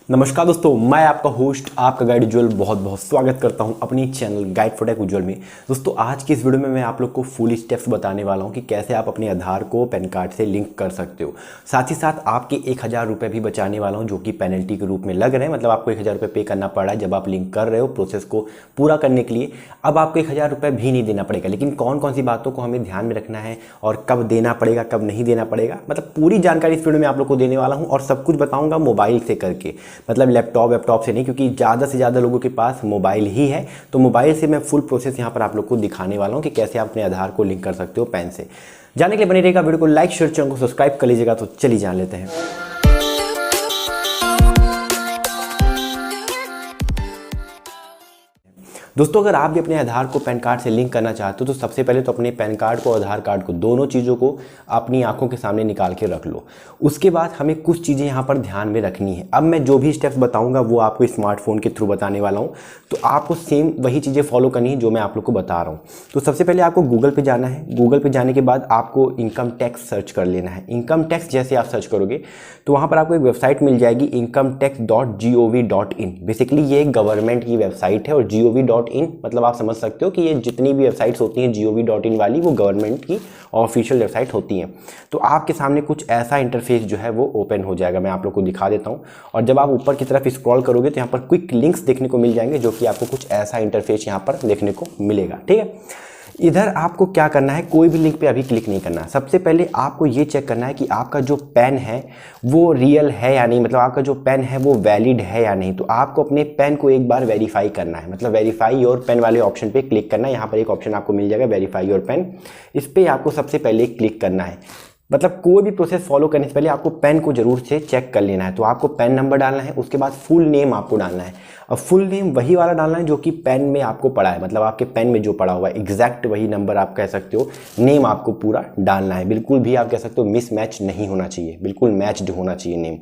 नमस्कार दोस्तों, मैं आपका होस्ट आपका गाइड उज्ज्वल बहुत बहुत स्वागत करता हूं अपनी चैनल गाइड फॉर टेक उज्ज्वल में। दोस्तों आज की इस वीडियो में मैं आप लोग को फुल स्टेप्स बताने वाला हूं कि कैसे आप अपने आधार को पैन कार्ड से लिंक कर सकते हो। साथ ही साथ आपके 1000 रुपये भी बचाने वाला हूं जो कि पेनल्टी के रूप में लग रहे हैं। मतलब आपको 1000 रुपये पे करना पड़ा है जब आप लिंक कर रहे हो प्रोसेस को पूरा करने के लिए। अब आपको 1000 रुपये भी नहीं देना पड़ेगा, लेकिन कौन कौन सी बातों को हमें ध्यान में रखना है और कब देना पड़ेगा कब नहीं देना पड़ेगा, मतलब पूरी जानकारी इस वीडियो में आप लोग को देने वाला हूँ। और सब कुछ बताऊँगा मोबाइल से करके, मतलब लैपटॉप से नहीं, क्योंकि ज़्यादा से ज़्यादा लोगों के पास मोबाइल ही है। तो मोबाइल से मैं फुल प्रोसेस यहाँ पर आप लोग को दिखाने वाला हूँ कि कैसे आप अपने आधार को लिंक कर सकते हो पैन से। जानने के लिए बने रहेगा, वीडियो को लाइक शेयर चैनल को सब्सक्राइब कर लीजिएगा। तो चलिए जान लेते हैं। दोस्तों अगर आप भी अपने आधार को पैन कार्ड से लिंक करना चाहते हो तो सबसे पहले तो अपने पैन कार्ड को आधार कार्ड को दोनों चीज़ों को अपनी आंखों के सामने निकाल के रख लो। उसके बाद हमें कुछ चीज़ें यहाँ पर ध्यान में रखनी है। अब मैं जो भी स्टेप्स बताऊँगा वो आपको स्मार्टफोन के थ्रू बताने वाला हूँ, तो आपको सेम वही चीज़ें फॉलो करनी है जो मैं आप लोग को बता रहा हूँ। तो सबसे पहले आपको गूगल पर जाना है। गूगल पर जाने के बाद आपको इनकम टैक्स सर्च कर लेना है। इनकम टैक्स जैसे आप सर्च करोगे तो वहाँ पर आपको एक वेबसाइट मिल जाएगी incometax.gov.in। बेसिकली ये एक गवर्नमेंट की वेबसाइट है और gov.in मतलब आप समझ सकते हो कि ये जितनी भी वेबसाइट्स होती हैं gov.in वाली वो गवर्नमेंट की ऑफिशियल वेबसाइट होती हैं। तो आपके सामने कुछ ऐसा इंटरफेस जो है वो ओपन हो जाएगा। मैं आप लोग को दिखा देता हूँ। और जब आप ऊपर की तरफ स्क्रॉल करोगे तो यहाँ पर क्विक लिंक्स देखने को मिल जाएंगे, जो कि आपको कुछ ऐसा इंटरफेस यहाँ पर देखने को मिलेगा। ठीक है, इधर आपको क्या करना है, कोई भी लिंक पे अभी क्लिक नहीं करना। सबसे पहले आपको ये चेक करना है कि आपका जो पैन है वो रियल है या नहीं, मतलब आपका जो पैन है वो वैलिड है या नहीं। तो आपको अपने पैन को एक बार वेरीफाई करना है, मतलब वेरीफाई योर पैन वाले ऑप्शन पे क्लिक करना है। यहाँ पर एक ऑप्शन आपको मिल जाएगा वेरीफाई योर पैन, इस पर आपको सबसे पहले क्लिक करना है। मतलब कोई भी प्रोसेस फॉलो करने से पहले आपको पैन को जरूर से चेक कर लेना है। तो आपको पैन नंबर डालना है, उसके बाद फुल नेम आपको डालना है। अब फुल नेम वही वाला डालना है जो कि पैन में आपको पड़ा है, मतलब आपके पैन में जो पड़ा हुआ है एग्जैक्ट वही नंबर आप कह सकते हो। नेम आपको पूरा डालना है, बिल्कुल भी आप कह सकते हो मिसमैच नहीं होना चाहिए, बिल्कुल मैच्ड होना चाहिए नेम।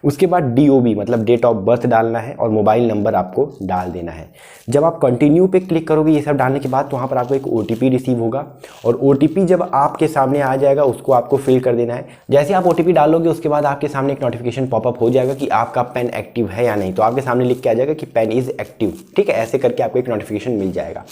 उसके बाद DOB मतलब डेट ऑफ बर्थ डालना है और मोबाइल नंबर आपको डाल देना है। जब आप कंटिन्यू पे क्लिक करोगे ये सब डालने के बाद तो वहाँ पर आपको एक OTP रिसीव होगा और OTP जब आपके सामने आ जाएगा उसको आपको फिल कर देना है। जैसे आप OTP डालोगे उसके बाद आपके सामने एक नोटिफिकेशन पॉपअप हो जाएगा कि आपका पैन एक्टिव है या नहीं। तो आपके सामने लिख के आ जाएगा कि पैन इज एक्टिव। ठीक है, ऐसे करके आपको एक नोटिफिकेशन मिल जाएगा।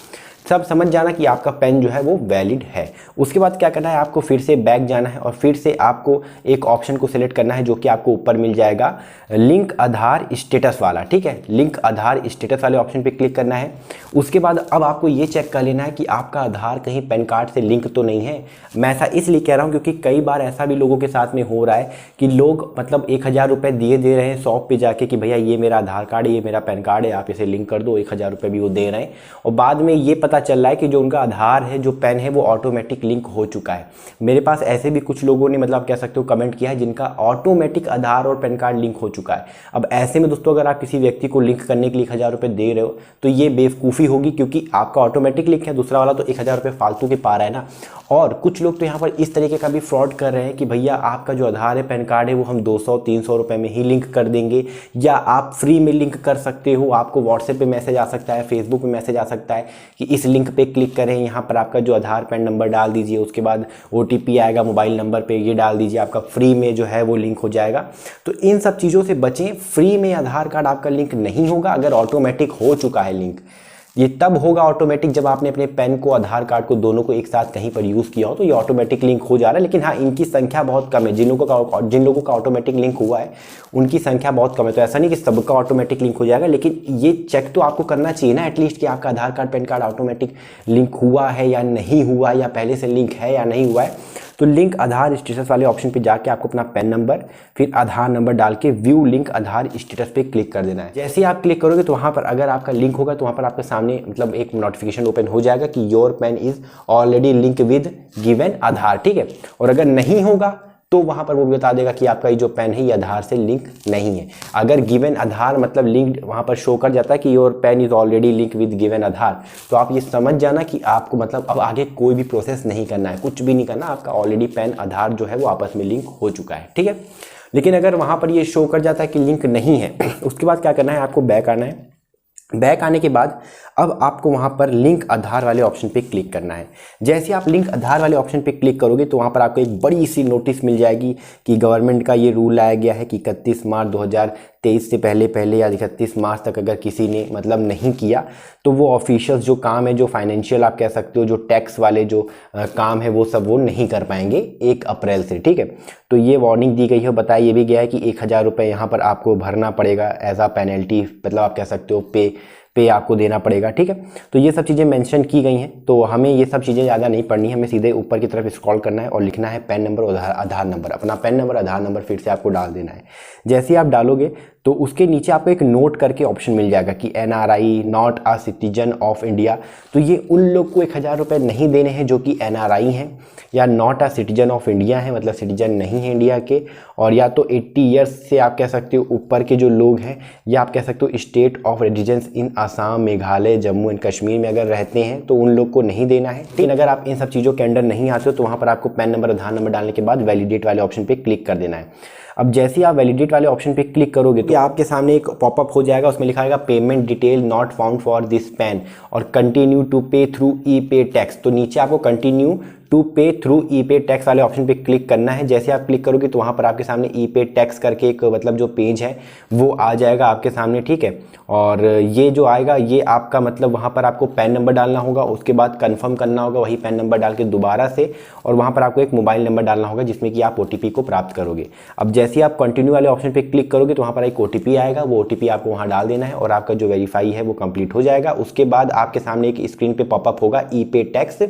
सब समझ जाना कि आपका पेन जो है वो वैलिड है। उसके बाद क्या करना है, आपको फिर से बैक जाना है और फिर से आपको एक ऑप्शन को सिलेक्ट करना है जो कि आपको ऊपर मिल जाएगा लिंक आधार स्टेटस वाला। ठीक है, लिंक आधार स्टेटस वाले ऑप्शन पे क्लिक करना है। उसके बाद अब आपको ये चेक कर लेना है कि आपका आधार कहीं पैन कार्ड से लिंक तो नहीं है। मैं ऐसा इसलिए कह रहा हूँ क्योंकि कई बार ऐसा भी लोगों के साथ में हो रहा है कि लोग मतलब 1000 रुपये दिए दे रहे हैं शॉप पे जाके कि भैया ये मेरा आधार कार्ड है, ये मेरा पैन कार्ड है, आप इसे लिंक कर दो। 1000 रुपये भी वो दे रहे हैं और बाद में ये पता चल रहा है कि जो उनका आधार है, जो पैन है, वो ऑटोमेटिक लिंक हो चुका है। मेरे पास ऐसे भी कुछ लोगों ने मतलब कह सकते हो कमेंट किया है जिनका ऑटोमेटिक आधार और पैन कार्ड लिंक हो चुका है। अब ऐसे में दोस्तों अगर आप किसी व्यक्ति को लिंक करने के लिए 1000 रुपये दे रहे हो तो ये बेवकूफ़ी होगी, क्योंकि आपका ऑटोमेटिक लिंक है, दूसरा वाला तो 1000 रुपये फालतू के पा रहा है ना। और कुछ लोग तो यहाँ पर इस तरीके का भी फ्रॉड कर रहे हैं कि भैया आपका जो आधार है पैन कार्ड है वो हम 200-300 रुपये में ही लिंक कर देंगे, या आप फ्री में लिंक कर सकते हो। आपको व्हाट्सएप पे मैसेज आ सकता है, फेसबुक पे मैसेज आ सकता है कि इस लिंक पे क्लिक करें, यहाँ पर आपका जो आधार पैन नंबर डाल दीजिए, उसके बाद OTP आएगा मोबाइल नंबर पे, ये डाल दीजिए, आपका फ्री में जो है वो लिंक हो जाएगा। तो इन सब चीज़ों से बचें। फ्री में आधार कार्ड आपका लिंक नहीं होगा अगर ऑटोमेटिक हो चुका है लिंक। ये तब होगा ऑटोमेटिक जब आपने अपने पेन को आधार कार्ड को दोनों को एक साथ कहीं पर यूज़ किया हो, तो ये ऑटोमेटिक लिंक हो जा रहा है। लेकिन हाँ, इनकी संख्या बहुत कम है। जिन लोगों का ऑटोमेटिक लिंक हुआ है उनकी संख्या बहुत कम है। तो ऐसा नहीं कि सबका ऑटोमेटिक लिंक हो जाएगा, लेकिन ये चेक तो आपको करना चाहिए ना एटलीस्ट कि आपका Aadhaar card PAN card automatic link हुआ है या नहीं हुआ, या पहले से लिंक है या नहीं हुआ है। तो लिंक आधार स्टेटस वाले ऑप्शन पे जाके आपको अपना पैन नंबर फिर आधार नंबर डाल के व्यू लिंक आधार स्टेटस पे क्लिक कर देना है। जैसे ही आप क्लिक करोगे तो वहाँ पर अगर आपका लिंक होगा तो वहाँ पर आपके सामने मतलब एक नोटिफिकेशन ओपन हो जाएगा कि your PAN is already link with given Aadhaar. ठीक है, और अगर नहीं होगा तो वहाँ पर वो भी बता देगा कि आपका ये जो पैन है ये आधार से लिंक नहीं है। अगर गिवन आधार मतलब लिंक्ड वहाँ पर शो कर जाता है कि your PAN is already link with given Aadhaar, तो आप ये समझ जाना कि आपको मतलब अब आगे कोई भी प्रोसेस नहीं करना है, कुछ भी नहीं करना, आपका ऑलरेडी पैन आधार जो है वो आपस में लिंक हो चुका है। ठीक है, लेकिन अगर वहाँ पर ये शो कर जाता है कि लिंक नहीं है उसके बाद क्या करना है, आपको बैक आना है। बैक आने के बाद अब आपको वहाँ पर लिंक आधार वाले ऑप्शन पे क्लिक करना है। जैसे आप लिंक आधार वाले ऑप्शन पे क्लिक करोगे तो वहाँ पर आपको एक बड़ी सी नोटिस मिल जाएगी कि गवर्नमेंट का ये रूल लाया गया है कि 31 मार्च 23 से पहले पहले या 31 मार्च तक अगर किसी ने मतलब नहीं किया तो वो ऑफिशियल्स जो काम है, जो फाइनेंशियल आप कह सकते हो, जो टैक्स वाले जो काम है वो सब वो नहीं कर पाएंगे 1 अप्रैल से। ठीक है, तो ये वार्निंग दी गई है। बताया ये भी गया है कि 1000 रुपये यहाँ पर आपको भरना पड़ेगा एज आ पेनल्टी, मतलब आप कह सकते हो पे आपको देना पड़ेगा। ठीक है, तो ये सब चीज़ें मेंशन की गई हैं, तो हमें ये सब चीज़ें ज़्यादा नहीं पढ़नी है, हमें सीधे ऊपर की तरफ स्क्रॉल करना है और लिखना है पैन नंबर और आधार नंबर। अपना पैन नंबर आधार नंबर फिर से आपको डाल देना है। जैसे ही आप डालोगे तो उसके नीचे आपको एक नोट करके ऑप्शन मिल जाएगा कि NRI not a citizen of India. तो ये उन लोग को 1000 रुपये नहीं देने हैं जो कि NRI हैं या not a citizen of India हैं, मतलब सिटीजन नहीं है इंडिया के, और या तो 80 ईयर्स से आप कह सकते हो ऊपर के जो लोग हैं, या आप कह सकते हो state of residence in Assam, Meghalaya, Jammu and Kashmir में अगर रहते हैं तो उन लोग को नहीं देना है। लेकिन अगर आप इन सब चीज़ों के अंडर नहीं आते हो तो वहाँ पर आपको पैन नंबर आधार नंबर डालने के बाद वैलिडेट वाले ऑप्शन पर क्लिक कर देना है। अब जैसे ही आप वैलिडेट वाले ऑप्शन पे क्लिक करोगे तो आपके सामने एक पॉपअप हो जाएगा, उसमें लिखा रहेगा payment detail not found for this pan और कंटिन्यू टू पे थ्रू ई पे टैक्स। तो नीचे आपको कंटिन्यू टू पे थ्रू ई पे टैक्स वाले ऑप्शन पे क्लिक करना है। जैसे आप क्लिक करोगे तो वहाँ पर आपके सामने ई पे टैक्स करके एक मतलब जो पेज है वो आ जाएगा आपके सामने। ठीक है, और ये जो आएगा ये आपका मतलब वहाँ पर आपको पैन नंबर डालना होगा, उसके बाद कंफर्म करना होगा वही पैन नंबर डाल के दोबारा से, और वहाँ पर आपको एक मोबाइल नंबर डालना होगा जिसमें कि आप OTP को प्राप्त करोगे। अब जैसे ही आप कंटिन्यू वाले ऑप्शन पे क्लिक करोगे तो वहाँ पर एक OTP आएगा, वो OTP आपको वहाँ डाल देना है और आपका जो वेरीफाई है वो कंप्लीट हो जाएगा। उसके बाद आपके सामने एक स्क्रीन पे पॉपअप होगा ई पे tax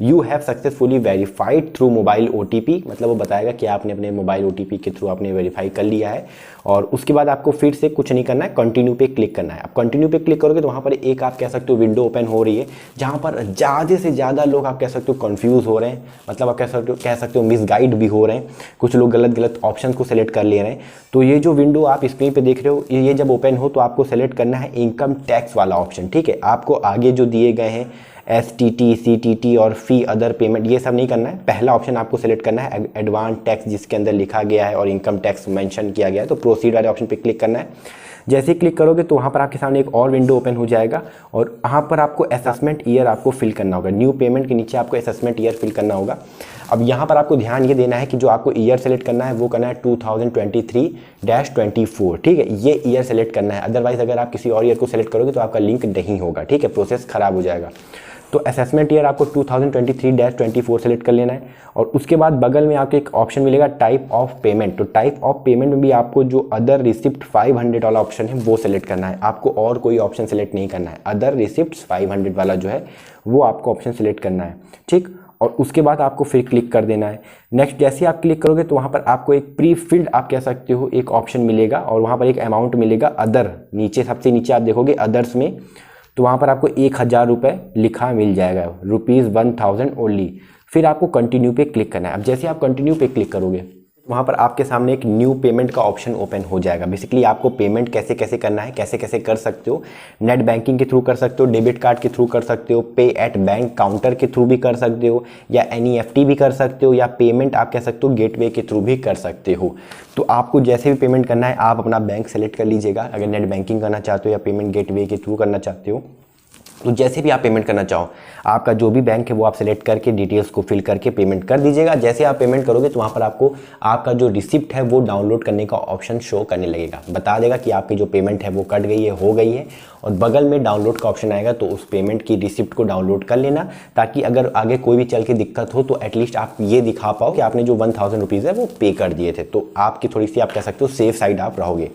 you have successfully verified through mobile OTP, मतलब वो बताएगा कि आपने अपने मोबाइल OTP के थ्रू आपने वेरीफाई कर लिया है। और उसके बाद आपको फिर से कुछ नहीं करना है, कंटिन्यू पे क्लिक करना है। आप कंटिन्यू पे क्लिक करोगे तो वहाँ पर एक आप कह सकते हो विंडो ओपन हो रही है जहाँ पर ज़्यादा से ज़्यादा लोग आप कह सकते हो कंफ्यूज हो रहे हैं, मतलब आप कह सकते हो मिसगाइड भी हो रहे हैं, कुछ लोग गलत ऑप्शन को सेलेक्ट कर ले रहे हैं। तो ये जो विंडो आप स्क्रीन पे देख रहे हो ये जब ओपन हो तो आपको सेलेक्ट करना है इनकम टैक्स वाला ऑप्शन। ठीक है, आपको आगे जो दिए गए हैं STT, CTT और फी अदर पेमेंट ये सब नहीं करना है। पहला ऑप्शन आपको सेलेक्ट करना है एडवांस टैक्स जिसके अंदर लिखा गया है और इनकम टैक्स मेंशन किया गया है, तो प्रोसीड वाले ऑप्शन पे क्लिक करना है। जैसे ही क्लिक करोगे तो वहाँ पर आपके सामने एक और विंडो ओपन हो जाएगा और वहाँ पर आपको असेसमेंट ईयर आपको फिल करना होगा। न्यू पेमेंट के नीचे आपको असेसमेंट ईयर फिल करना होगा। अब यहाँ पर आपको ध्यान ये देना है कि जो आपको ईयर सेलेक्ट करना है वो करना है 2023-24। ठीक है, ये ईयर सेलेक्ट करना है, अदरवाइज अगर आप किसी और ईयर को सेलेक्ट करोगे तो आपका लिंक नहीं होगा। ठीक है, प्रोसेस खराब हो जाएगा। तो असेसमेंट ईयर आपको 2023-24 सेलेक्ट कर लेना है और उसके बाद बगल में आपको एक ऑप्शन मिलेगा टाइप ऑफ पेमेंट। तो टाइप ऑफ पेमेंट में भी आपको जो अदर रिसिप्ट 500 वाला ऑप्शन है वो सेलेक्ट करना है, आपको और कोई ऑप्शन सेलेक्ट नहीं करना है। अदर रिसिप्ट 500 वाला जो है वो आपको ऑप्शन सेलेक्ट करना है। ठीक, और उसके बाद आपको फिर क्लिक कर देना है। नेक्स्ट जैसे आप क्लिक करोगे तो वहाँ पर आपको एक प्री फिल्ड आप कह सकते हो एक ऑप्शन मिलेगा और वहाँ पर एक अमाउंट मिलेगा अदर, नीचे सबसे नीचे आप देखोगे अदर्स में, तो वहाँ पर आपको 1000 रुपये लिखा मिल जाएगा, ₹1000 ओनली। फिर आपको कंटिन्यू पे क्लिक करना है। अब जैसे आप कंटिन्यू पे क्लिक करोगे वहाँ पर आपके सामने एक न्यू पेमेंट का ऑप्शन ओपन हो जाएगा। बेसिकली आपको पेमेंट कैसे कैसे करना है, कैसे कैसे कर सकते हो, नेट बैंकिंग के थ्रू कर सकते हो, डेबिट कार्ड के थ्रू कर सकते हो, पे एट बैंक काउंटर के थ्रू भी कर सकते हो, या NEFT भी कर सकते हो, या पेमेंट आप कह सकते हो गेटवे के थ्रू भी कर सकते हो। तो आपको जैसे भी पेमेंट करना है आप अपना बैंक सेलेक्ट कर लीजिएगा। अगर नेट बैंकिंग करना चाहते हो या पेमेंट गेटवे के थ्रू करना चाहते हो तो जैसे भी आप पेमेंट करना चाहो आपका जो भी बैंक है वो आप सेलेक्ट करके डिटेल्स को फिल करके पेमेंट कर दीजिएगा। जैसे आप पेमेंट करोगे तो वहाँ पर आपको आपका जो रिसिप्ट है वो डाउनलोड करने का ऑप्शन शो करने लगेगा, बता देगा कि आपकी जो पेमेंट है वो कट गई है, हो गई है, और बगल में डाउनलोड का ऑप्शन आएगा तो उस पेमेंट की रिसिप्ट को डाउनलोड कर लेना, ताकि अगर आगे कोई भी चल के दिक्कत हो तो एटलीस्ट आप ये दिखा पाओ कि आपने जो 1000 रुपीज़ है वो पे कर दिए थे, तो आपकी थोड़ी सी आप कह सकते हो सेफ साइड आप रहोगे।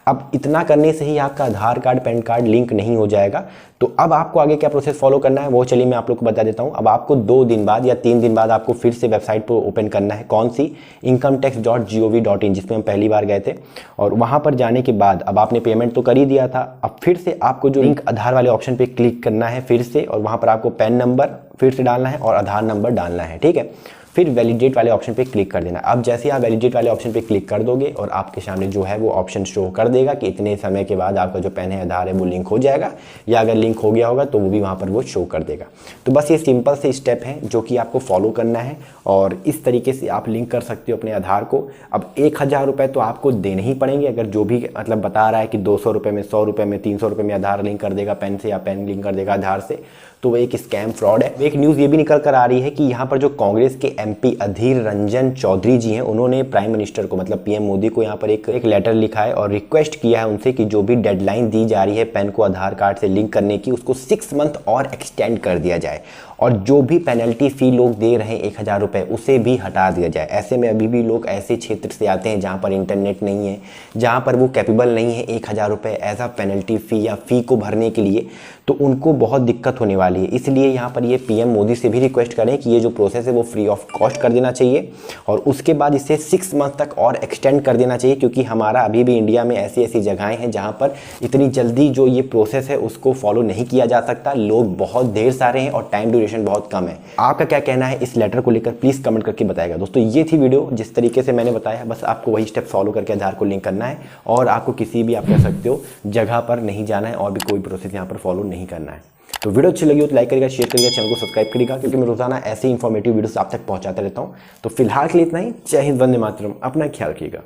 अब इतना करने से ही आपका Aadhaar card PAN card link नहीं हो जाएगा। तो अब आपको आगे क्या प्रोसेस फॉलो करना है वो चलिए मैं आप लोग को बता देता हूँ। अब आपको 2 दिन बाद या 3 दिन बाद आपको फिर से वेबसाइट को ओपन करना है, कौन सी, incometax.gov.in, जिसमें हम पहली बार गए थे, और वहाँ पर जाने के बाद अब आपने पेमेंट तो कर ही दिया था, अब फिर से आपको जो लिंक आधार वाले ऑप्शन पे क्लिक करना है फिर से, और वहाँ पर आपको पैन नंबर फिर से डालना है और आधार नंबर डालना है। ठीक है, फिर वैलिडेट वाले ऑप्शन पे क्लिक कर देना। अब जैसे आप वैलिडेट वाले ऑप्शन पे क्लिक कर दोगे और आपके सामने जो है वो ऑप्शन शो कर देगा कि इतने समय के बाद आपका जो पैन है आधार है वो लिंक हो जाएगा, या अगर लिंक हो गया होगा तो वो भी वहाँ पर वो शो कर देगा। तो बस ये सिंपल से स्टेप हैं जो कि आपको फॉलो करना है और इस तरीके से आप लिंक कर सकते हो अपने आधार को। अब 1000 रुपये तो आपको देने ही पड़ेंगे, अगर जो भी मतलब बता रहा है कि 200 रुपये में, 100 रुपये में, 300 रुपये में आधार लिंक कर देगा पैन से या पैन लिंक कर देगा आधार से, तो वो एक स्कैम फ्रॉड है। एक न्यूज़ ये भी निकल कर आ रही है कि यहाँ पर जो कांग्रेस के MP अधीर रंजन चौधरी जी हैं, उन्होंने प्राइम मिनिस्टर को मतलब PM मोदी को यहाँ पर एक लेटर लिखा है और रिक्वेस्ट किया है उनसे कि जो भी डेडलाइन दी जा रही है पैन को आधार कार्ड से लिंक करने की, उसको 6 मंथ और एक्सटेंड कर दिया जाए और जो भी पेनल्टी फ़ी लोग दे रहे हैं 1000 रुपये उसे भी हटा दिया जाए। ऐसे में अभी भी लोग ऐसे क्षेत्र से आते हैं जहाँ पर इंटरनेट नहीं है, जहाँ पर वो कैपेबल नहीं है 1000 रुपये एज आ पेनल्टी फ़ी या फ़ी को भरने के लिए, तो उनको बहुत दिक्कत होने वाली है। इसलिए यहाँ पर ये PM मोदी से भी रिक्वेस्ट करें कि ये जो प्रोसेस है वो फ्री ऑफ कॉस्ट कर देना चाहिए और उसके बाद इसे 6 मंथ तक और एक्सटेंड कर देना चाहिए, क्योंकि हमारा अभी भी इंडिया में ऐसी ऐसी जगहें हैं जहाँ पर इतनी जल्दी जो ये प्रोसेस है उसको फॉलो नहीं किया जा सकता। लोग बहुत ढेर सारे हैं और टाइम ड्यूरेशन बहुत कम है। आपका क्या कहना है इस लेटर को लेकर, प्लीज़ कमेंट करके बताएगा। दोस्तों ये थी वीडियो, जिस तरीके से मैंने बताया बस आपको वही स्टेप फॉलो करके आधार को लिंक करना है और आपको किसी भी आप कह सकते हो जगह पर नहीं जाना है और भी कोई प्रोसेस यहाँ पर फॉलो नहीं करना है। तो वीडियो अच्छी लगी हो तो लाइक करिएगा, शेयर करिएगा, चैनल को सब्सक्राइब करिएगा, क्योंकि मैं रोजाना ऐसे इंफॉर्मेटिव वीडियोस आप तक पहुंचाता रहता हूं। तो फिलहाल के लिए इतना ही। जय हिंद, वंदे मातरम, अपना ख्याल रखिएगा।